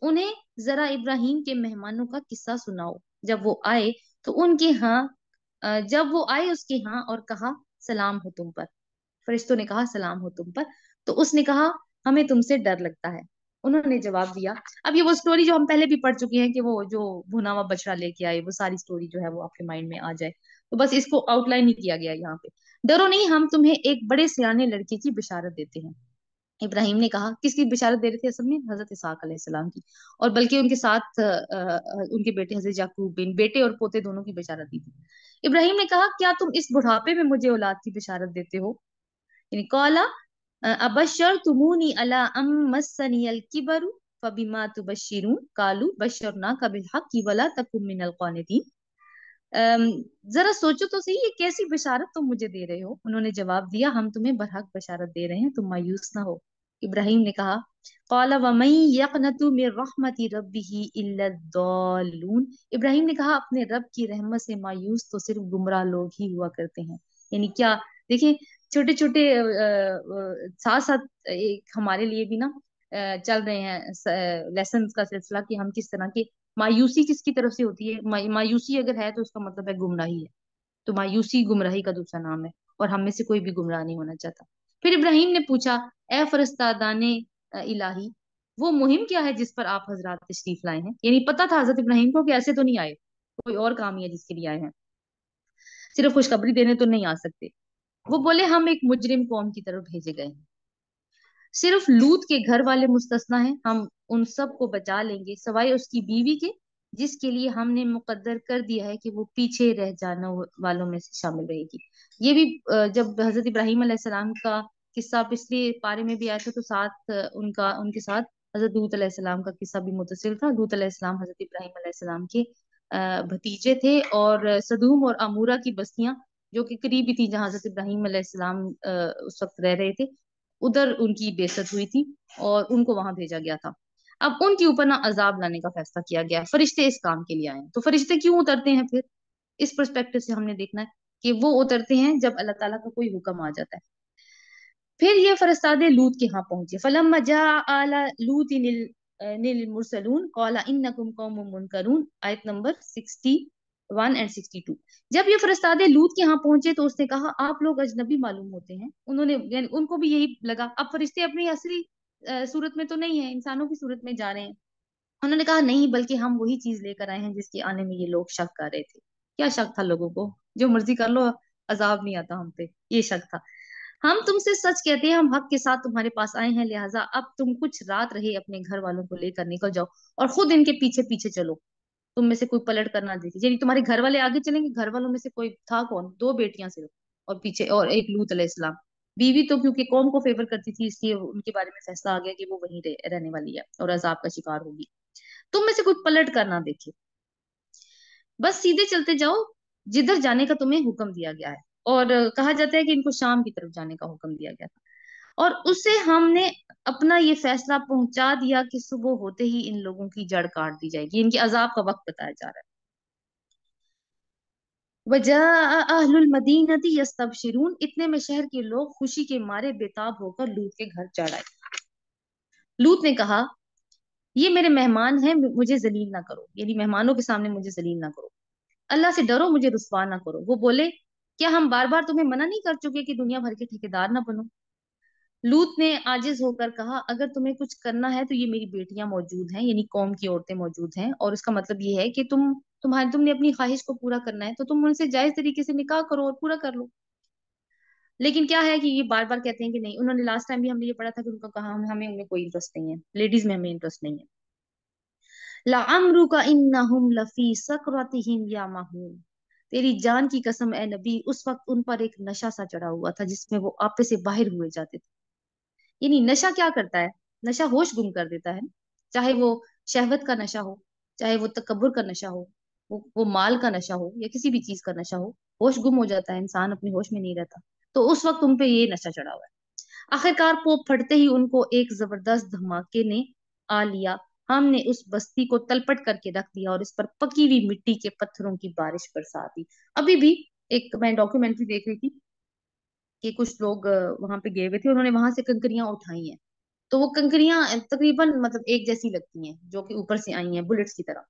S1: उन्हें जरा इब्राहिम के मेहमानों का किस्सा सुनाओ, जब वो आए तो उनके यहाँ, जब वो आए उसके यहाँ और कहा सलाम हो तुम पर। फरिश्तों ने कहा सलाम हो तुम पर, तो उसने कहा हमें तुमसे डर लगता है। उन्होंने जवाब दिया। अब ये वो स्टोरी जो हम पहले भी पढ़ चुके हैं कि वो जो भुना हुआ बछड़ा लेके आए, वो सारी स्टोरी जो है वो आपके माइंड में आ जाए, तो बस इसको आउटलाइन ही किया गया है यहाँ पे। डरो नहीं, हम तुम्हें एक बड़े सियाने लड़के की बिशारत देते हैं। इब्राहिम ने कहा, किसकी बिशारत दे रहे थे असल में? हजरत इसहाक अलैहिस्सलाम की। और बल्कि उनके साथ उनके बेटे हजरत याकूब बिन, बेटे और पोते दोनों की बिशारत दी थी। इब्राहिम ने कहा, क्या तुम इस बुढ़ापे में मुझे औलाद की बिशारत देते हो? यानी कौला अबशर तुमूनी अला अम मस्सनी अल किबरु फबिमा तुबशिरून कालू बशरना कबिल हक़ वला तकुम मिनल क़ानितीन। अम, जरा सोचो तो सही, ये कैसी बशारत तुम मुझे दे रहे हो? उन्होंने जवाब दिया, हम तुम्हें बरहक बशारत दे रहे हैं, तुम मायूस ना हो। इब्राहिम ने कहा, क़ाला वमन यक़नतु मिन रहमति रब्बिही इल्ला द्दाल्लून। इब्राहिम ने कहा, अपने रब की रहमत से मायूस तो सिर्फ गुमराह लोग ही हुआ करते हैं। यानी क्या, देखिए, छोटे छोटे साथ साथ एक हमारे लिए भी ना चल रहे हैं लेसन का सिलसिला, कि हम किस तरह के, मायूसी किसकी तरफ से होती है? मायूसी अगर है तो उसका मतलब है गुमराही है। तो मायूसी गुमराही का दूसरा नाम है, और हम में से कोई भी गुमराह नहीं होना चाहता। फिर इब्राहिम ने पूछा, ए फरिस्तादाने इलाही, वो मुहिम क्या है जिस पर आप हजरात तशरीफ लाए हैं? यानी पता था हजरत इब्राहिम को कि ऐसे तो नहीं आए, कोई और काम ही है जिसके लिए आए हैं, सिर्फ खुशखबरी देने तो नहीं आ सकते। वो बोले, हम एक मुजरिम कौम की तरफ भेजे गए हैं, सिर्फ लूत के घर वाले मुस्तस्ना हैं, हम उन सब को बचा लेंगे सवाए उसकी बीवी के, जिसके लिए हमने मुकद्दर कर दिया है कि वो पीछे रह जाने वालों में से शामिल रहेगी। ये भी जब हजरत इब्राहिम अलैहिस्सलाम का किस्सा पिछले पारे में भी आया था, तो साथ उनका उनके साथ हजरत लूत अलैहिस्सलाम का किस्सा भी मुतसिल था। लूत अलैहिस्सलाम हजरत इब्राहिम अलैहिस्सलाम के भतीजे थे, और सदूम और अमूरा की बस्तियां जो कि करीब ही थी जहां हजरत इब्राहिम अलैहिस्सलाम उस वक्त रह रहे थे, उधर उनकी बेइज्जत हुई थी, और उनको वहां भेजा गया था। अब उनके ऊपर ना अजाब लाने का फैसला किया गया। फरिश्ते इस काम के लिए आए हैं। तो फरिश्ते क्यों उतरते हैं फिर? इस पर्सपेक्टिव से हमने देखना है कि वो उतरते हैं जब अल्लाह ताला का कोई हुक्म आ जाता है। फिर ये फरिश्तादे लूत के यहाँ पहुंचे। फलम्मा जा आला लूत निल मुरसलून कौला इन्नकुम कौमुम मुनकरून, आयत नंबर 61 एंड 62। जब ये फरिश्तादे लूत के यहाँ पहुंचे तो उसने कहा, आप लोग अजनबी मालूम होते हैं। उन्होंने, यानी उनको भी यही लगा, अब फरिश्ते अपनी असली सूरत में तो नहीं है, इंसानों की सूरत में जा रहे हैं। उन्होंने कहा, नहीं, बल्कि हम वही चीज लेकर आए हैं जिसके आने में ये लोग शक कर रहे थे। क्या शक था लोगों को? जो मर्जी कर लो, अजाब नहीं आता हम पे, ये शक था। हम तुमसे सच कहते हैं, हम हक के साथ तुम्हारे पास आए हैं, लिहाजा अब तुम कुछ रात रहे अपने घर वालों को लेकर निकल जाओ और खुद इनके पीछे पीछे चलो। तुम में से कोई पलट कर ना देखे, यानी तुम्हारे घर वाले आगे चलेंगे, घर वालों में से कोई था कौन? दो बेटियां सिर्फ, और पीछे और एक लूत अलैहिस्सलाम। बीवी तो क्योंकि कौम को फेवर करती थी, इसलिए उनके बारे में फैसला आ गया कि वो वहीं रहने वाली है और अजाब का शिकार होगी। तुम में से कोई पलट कर ना देखे, बस सीधे चलते जाओ जिधर जाने का तुम्हें हुक्म दिया गया है। और कहा जाता है कि इनको शाम की तरफ जाने का हुक्म दिया गया था, और उसे हमने अपना ये फैसला पहुंचा दिया कि सुबह होते ही इन लोगों की जड़ काट दी जाएगी। इनके अजाब का वक्त बताया जा रहा है। वजाअ अहलुल मदीनती यस्तबशिरून, इतने में शहर के लोग खुशी के मारे बेताब होकर लूत के घर चढ़ आए। लूत ने कहा, ये मेरे मेहमान हैं, मुझे जलील ना करो, यानी मेहमानों के सामने मुझे जलील ना करो। अल्लाह से डरो, मुझे रुसवा ना करो। वो बोले, क्या हम बार बार तुम्हें मना नहीं कर चुके कि दुनिया भर के ठेकेदार ना बनो? लूत ने आजिज होकर कहा, अगर तुम्हें कुछ करना है तो ये मेरी बेटियां मौजूद हैं, यानी कौम की औरतें मौजूद हैं, और इसका मतलब ये है कि तुमने अपनी ख्वाहिश को पूरा करना है तो तुम उनसे जायज तरीके से निकाह करो और पूरा कर लो। लेकिन क्या है कि ये बार बार कहते हैं कि नहीं। उन्होंने लास्ट टाइम भी हमने ये पढ़ा था कि उनका कहा, हमें उनमें कोई इंटरेस्ट नहीं है, लेडीज में हमें इंटरेस्ट नहीं है। लाअम्रुका इन्नहुम लफी सकरतिहिम यामहून, तेरी जान की कसम ए नबी, उस वक्त उन पर एक नशा सा चढ़ा हुआ था जिसमें वो आपे से बाहर हुए जाते थे। यानी नशा क्या करता है? नशा होश गुम कर देता है। चाहे वो शहवत का नशा हो, चाहे वो तकब्बुर का नशा हो, वो माल का नशा हो, या किसी भी चीज का नशा हो, होश गुम हो जाता है, इंसान अपने होश में नहीं रहता। तो उस वक्त उन पे ये नशा चढ़ा हुआ है। आखिरकार पोप फटते ही उनको एक जबरदस्त धमाके ने आ लिया। हमने उस बस्ती को तलपट करके रख दिया और इस पर पकी हुई मिट्टी के पत्थरों की बारिश बरसा दी। अभी भी एक मैं डॉक्यूमेंट्री देख रही थी कि कुछ लोग वहां पे गए हुए थे, उन्होंने वहां से कंकरियां उठाई हैं। तो वो कंकरियां तकरीबन मतलब एक जैसी लगती हैं, जो कि ऊपर से आई हैं बुलेट्स की तरह।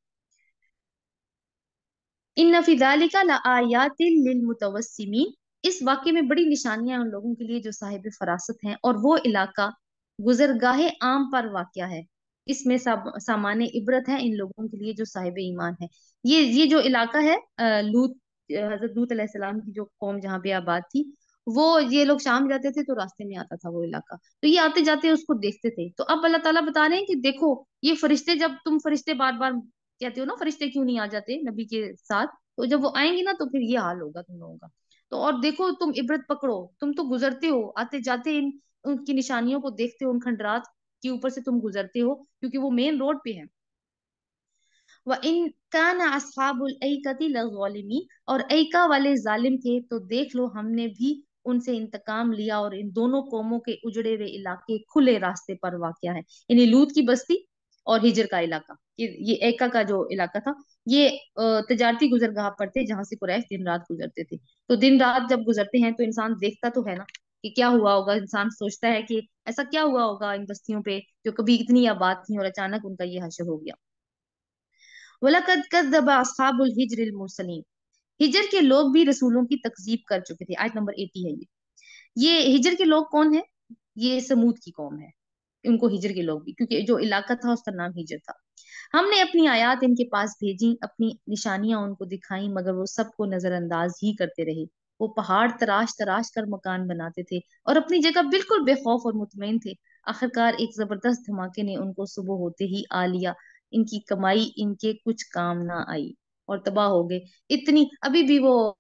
S1: इन्न फी ज़ालिका लआयातिन लिलमुतवस्सिमीन, इस वाक्य में बड़ी निशानियां हैं उन लोगों के लिए जो साहिब फरासत हैं, और वो इलाका गुजरगाहे आम पर वाक़या है। اس میں سامان عبرت ہے ان لوگوں کے لیے جو صاحب ایمان ہے۔ یہ جو علاقہ ہے لوط، حضرت لوط علیہ السلام کی جو قوم جہاں پہ آباد تھی، وہ یہ لوگ شام جاتے تھے تو راستے میں آتا تھا وہ علاقہ، تو یہ آتے جاتے اس کو دیکھتے تھے۔ تو اب اللہ تعالیٰ بتا رہے ہیں کہ دیکھو یہ فرشتے، جب تم فرشتے بار بار کہتے ہو نا فرشتے کیوں نہیں آ جاتے نبی کے ساتھ، تو جب وہ آئیں گے نا تو پھر یہ حال ہوگا تم لوگوں کا۔ تو اور دیکھو تم عبرت پکڑو، تم تو گزرتے ہو آتے جاتے، ان کی نشانیوں کو دیکھتے ہو، ان کھنڈرات کے اوپر سے تم گزرتے ہو کیونکہ وہ مین روڈ پہ ہے۔ وَإِن كَانَ أَصْحَابُ الْأَيْكَةِ لَظَالِمِينَ، اور ایکا والے ظالم تھے تو دیکھ لو ہم نے بھی ان سے انتقام لیا، اور ان دونوں قوموں کے اجڑے ہوئے علاقے کھلے راستے پر واقع ہے، یعنی لوط کی بستی اور ہجر کا علاقہ۔ یہ ایکا کا جو علاقہ تھا، یہ تجارتی گزرگاہ پر تھے جہاں سے قریش دن رات گزرتے تھے۔ تو دن رات جب گزرتے ہیں تو انسان دیکھتا تو ہے نا کہ کیا ہوا ہوگا، انسان سوچتا ہے کہ ایسا کیا ہوا ہوگا ان بستیوں پہ جو کبھی اتنی آباد تھیں اور اچانک ان کا یہ حشر ہو گیا۔ وَلَقَدْ كَذَّبَ أَصْحَابُ الْحِجْرِ الْمُرْسَلِينَ، ہجر کے لوگ بھی رسولوں کی تکذیب کر چکے تھے۔ آیت نمبر 80 ہے یہ ہجر کے لوگ کون ہیں؟ یہ سمود کی قوم ہے، ان کو ہجر کے لوگ بھی، کیونکہ جو علاقہ تھا اس کا نام ہجر تھا۔ ہم نے اپنی آیات ان کے پاس بھیجی، اپنی نشانیاں ان کو دکھائیں، مگر وہ سب کو نظر انداز ہی کرتے رہے۔ وہ پہاڑ تراش تراش کر مکان بناتے تھے اور اپنی جگہ بالکل بے خوف اور مطمئن تھے۔ آخرکار ایک زبردست دھماکے نے ان کو صبح ہوتے ہی آ لیا، ان کی کمائی ان کے کچھ کام نہ آئی اور تباہ ہو گئے۔ اتنی ابھی بھی وہ